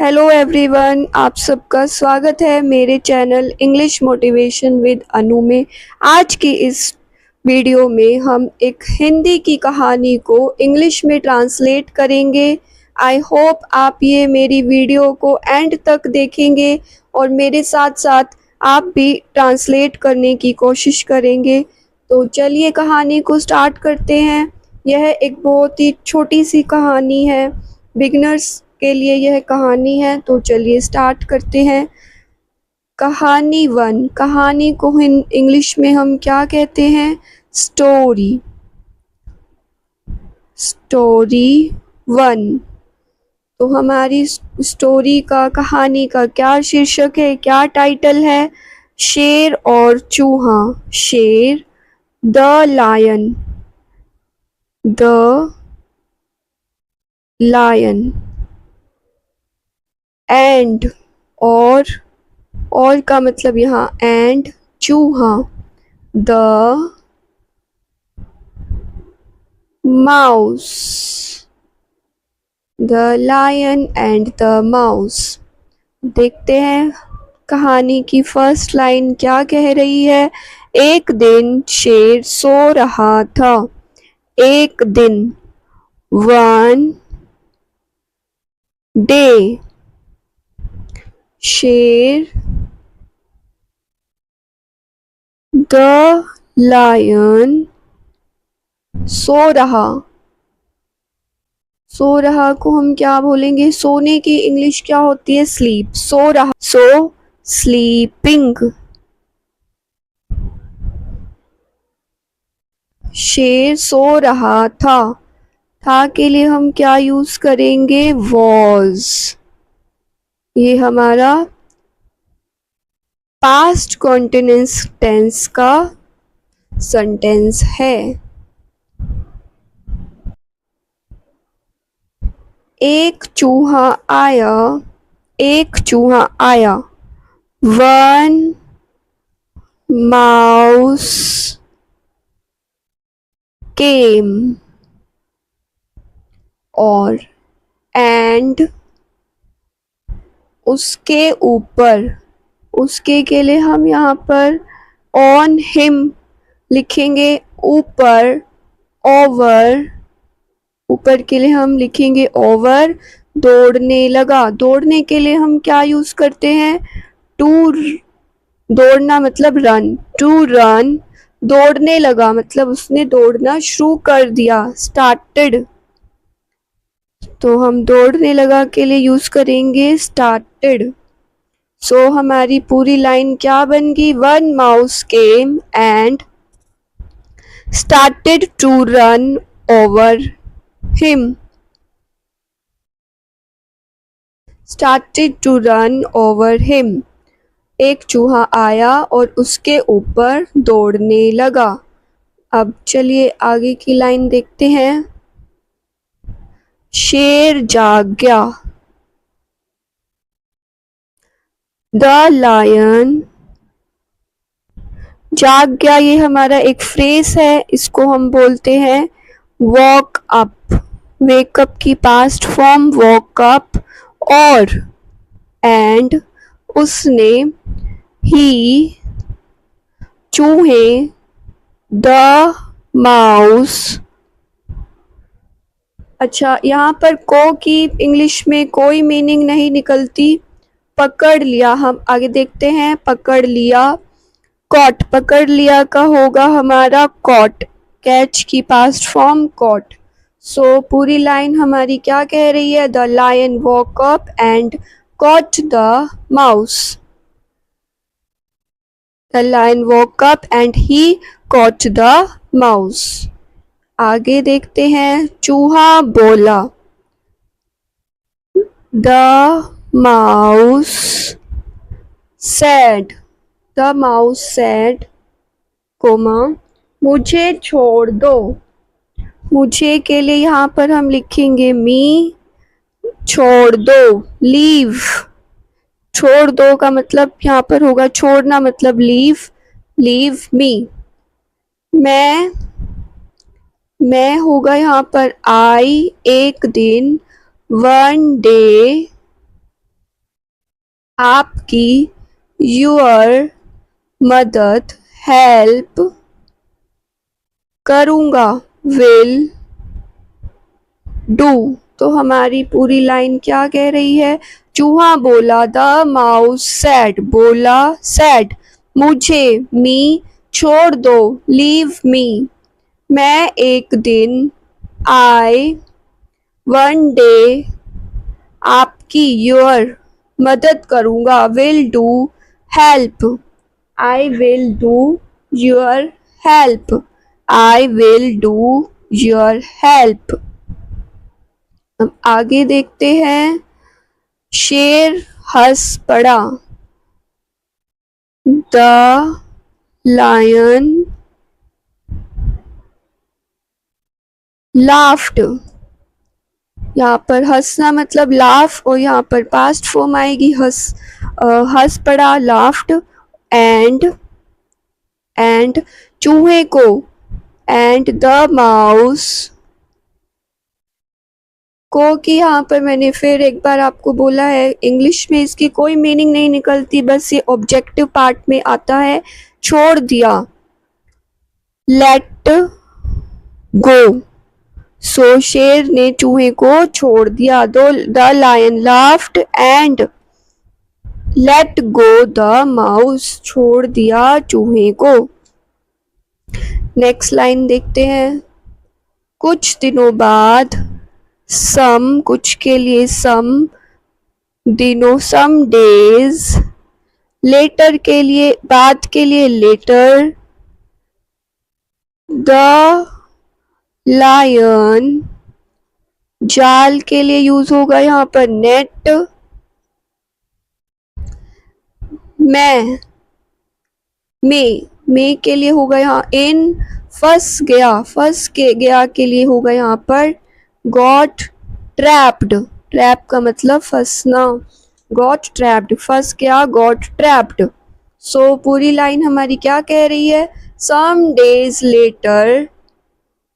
Hello everyone, आप सबका स्वागत है मेरे चैनल इंग्लिश मोटिवेशन विद अनु में। आज की इस वीडियो में हम एक हिंदी की कहानी को इंग्लिश में ट्रांसलेट करेंगे। आई होप आप ये मेरी वीडियो को एंड तक देखेंगे और मेरे साथ साथ आप भी ट्रांसलेट करने की कोशिश करेंगे। तो चलिए कहानी को स्टार्ट करते हैं। यह एक बहुत ही छोटी सी कहानी है, बिगिनर्स के लिए यह कहानी है। तो चलिए स्टार्ट करते हैं। कहानी 1। कहानी को इंग्लिश में हम क्या कहते हैं? स्टोरी। स्टोरी 1। तो हमारी स्टोरी का, कहानी का क्या शीर्षक है, क्या टाइटल है? शेर और चूहा। शेर, the lion. The lion. And, और का मतलब यहाँ एंड, चूहा। The mouse. The lion and the mouse. देखते हैं कहानी की फर्स्ट लाइन क्या कह रही है। एक दिन शेर सो रहा था। एक दिन, वन डे। शेर, द लायन, सो रहा। सो रहा को हम क्या बोलेंगे? सोने की इंग्लिश क्या होती है? स्लीप। सो रहा, सो स्लीपिंग। शेर सो रहा था के लिए हम क्या यूज करेंगे? वॉज। ये हमारा पास्ट कॉन्टिन्यूअस टेंस का सेंटेंस है। एक चूहा आया। एक चूहा आया। वन माउस केम। और एंड, उसके ऊपर। उसके के लिए हम यहाँ पर ऑन हिम लिखेंगे। ऊपर, ओवर। ऊपर के लिए हम लिखेंगे ओवर। दौड़ने लगा। दौड़ने के लिए हम क्या यूज करते हैं? टू। दौड़ना मतलब रन। To run. दौड़ने लगा मतलब उसने दौड़ना शुरू कर दिया, स्टार्टेड। तो हम दौड़ने लगा के लिए यूज करेंगे स्टार्टेड। सो हमारी पूरी लाइन क्या बन गई? One mouse came and started to run over him. Started to run over him. एक चूहा आया और उसके ऊपर दौड़ने लगा। अब चलिए आगे की लाइन देखते हैं। शेर जाग गया। द लायन जाग गया। ये हमारा एक फ्रेज है, इसको हम बोलते हैं वॉक अप। वेकअप की पास्ट फॉर्म वॉक अप। और एंड, उसने, ही, चूहे, द माउस। अच्छा, यहाँ पर को की इंग्लिश में कोई मीनिंग नहीं निकलती। पकड़ लिया, हम आगे देखते हैं। पकड़ लिया, कॉट। पकड़ लिया का होगा हमारा कॉट। कैच की पास्ट फॉर्म कॉट। सो पूरी लाइन हमारी क्या कह रही है? The lion walk up and caught the mouse. The lion walk up and he caught the mouse. आगे देखते हैं। चूहा बोला। The mouse said. The mouse said, comma, मुझे छोड़ दो। मुझे के लिए यहाँ पर हम लिखेंगे मी। छोड़ दो, लीव। छोड़ दो का मतलब यहाँ पर होगा छोड़ना, मतलब लीव। Leave me. मैं होगा यहाँ पर आई। एक दिन, वन डे। आपकी, योर, मदद, हेल्प करूँगा, विल डू। तो हमारी पूरी लाइन क्या कह रही है? चूहा बोला, द माउस सेड, बोला सेड, मुझे, मी, छोड़ दो, लीव मी, मैं एक दिन, आई, वन डे, आपकी, योर, मदद करूँगा, will do, help, I will do your help, I will do your help. अब आगे देखते हैं। शेर हंस पड़ा, द लायन लाफ्ड। यहाँ पर हंसना मतलब लाफ, और यहाँ पर पास्ट फॉर्म आएगी हंस पड़ा, लाफ्ड, एंड चूहे को, एंड द माउस को, कि यहाँ पर मैंने फिर एक बार आपको बोला है, इंग्लिश में इसकी कोई मीनिंग नहीं निकलती, बस ये ऑब्जेक्टिव पार्ट में आता है। छोड़ दिया, लेट गो। सो शेर ने चूहे को छोड़ दिया, the lion laughed and let go the mouse, छोड़ दिया चूहे को। नेक्स्ट लाइन देखते हैं। कुछ दिनों बाद, सम, कुछ के लिए सम दिनों, सम डेज, लेटर के लिए, बाद के लिए लेटर, द लायन, जाल के लिए यूज होगा यहाँ पर नेट, मैं के लिए होगा यहाँ इन, फंस गया, गया के लिए होगा यहाँ पर गॉट ट्रैप्ड, ट्रैप का मतलब फंसना, गॉट ट्रैप्ड, फंस गया, गॉट ट्रैप्ड। सो पूरी लाइन हमारी क्या कह रही है? Some days later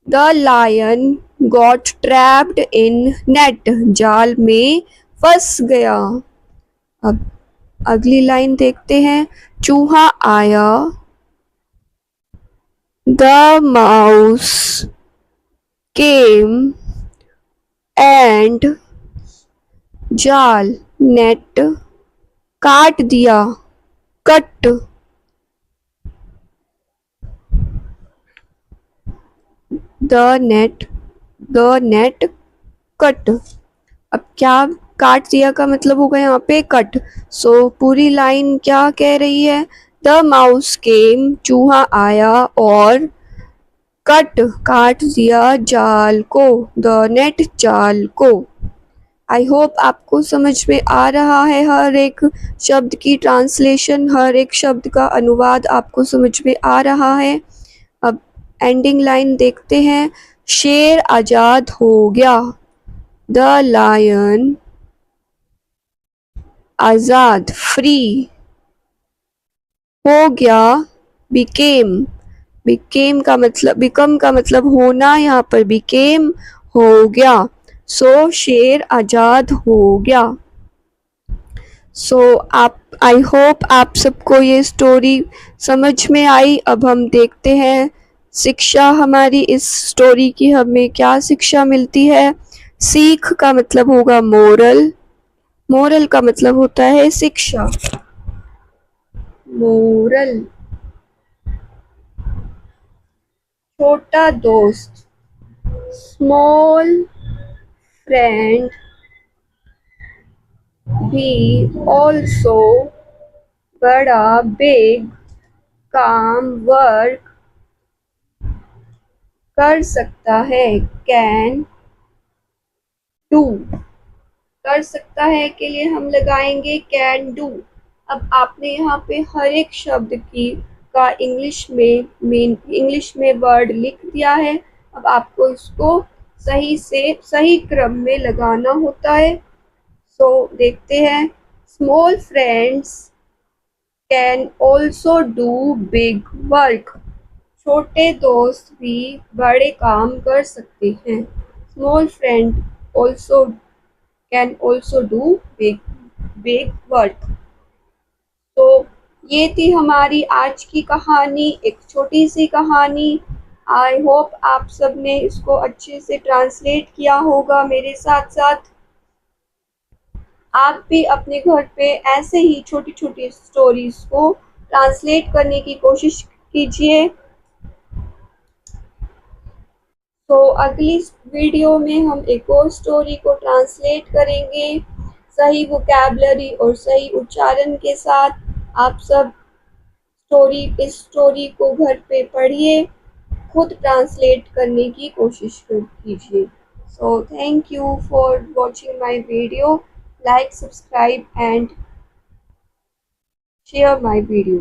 the lion got trapped in net, जाल में फंस गया। अब अगली लाइन देखते हैं। चूहा आया, द माउस केम, एंड जाल, नेट, काट दिया, कट, द नेट कट। अब क्या काट दिया का मतलब होगा यहाँ पे कट। सो पूरी लाइन क्या कह रही है? द माउस केम, चूहा आया और कट, काट दिया जाल को, द नेट, जाल को। आई होप आपको समझ में आ रहा है, हर एक शब्द की ट्रांसलेशन, हर एक शब्द का अनुवाद आपको समझ में आ रहा है। अब एंडिंग लाइन देखते हैं। शेर आजाद हो गया, द लायन आजाद, फ्री, हो गया, बिकेम का मतलब, बिकम का मतलब होना, यहाँ पर बिकेम, हो गया। सो शेर आजाद हो गया। सो आप, आई होप आप सबको ये स्टोरी समझ में आई। अब हम देखते हैं शिक्षा हमारी इस स्टोरी की, हमें क्या शिक्षा मिलती है। सीख का मतलब होगा मोरल, मोरल का मतलब होता है शिक्षा, मोरल। छोटा दोस्त, स्मॉल फ्रेंड, भी ऑल्सो, बड़ा, बिग, काम, वर्क, कर सकता है, कैन डू, कर सकता है के लिए हम लगाएंगे कैन डू। अब आपने यहाँ पे हर एक शब्द की का इंग्लिश में वर्ड लिख दिया है। अब आपको इसको सही से सही क्रम में लगाना होता है। सो देखते हैं। Small friends can also do big work, छोटे दोस्त भी बड़े काम कर सकते हैं। Small friend also can also do big work. तो ये थी हमारी आज की कहानी, एक छोटी सी कहानी। आई होप आप सब ने इसको अच्छे से ट्रांसलेट किया होगा मेरे साथ साथ। आप भी अपने घर पे ऐसे ही छोटी छोटी स्टोरीज को ट्रांसलेट करने की कोशिश कीजिए। तो अगली वीडियो में हम एक और स्टोरी को ट्रांसलेट करेंगे सही वोकैबुलरी और सही उच्चारण के साथ। आप सब इस स्टोरी को घर पे पढ़िए, खुद ट्रांसलेट करने की कोशिश कीजिए। So thank you for watching my video. Like, subscribe and share my video.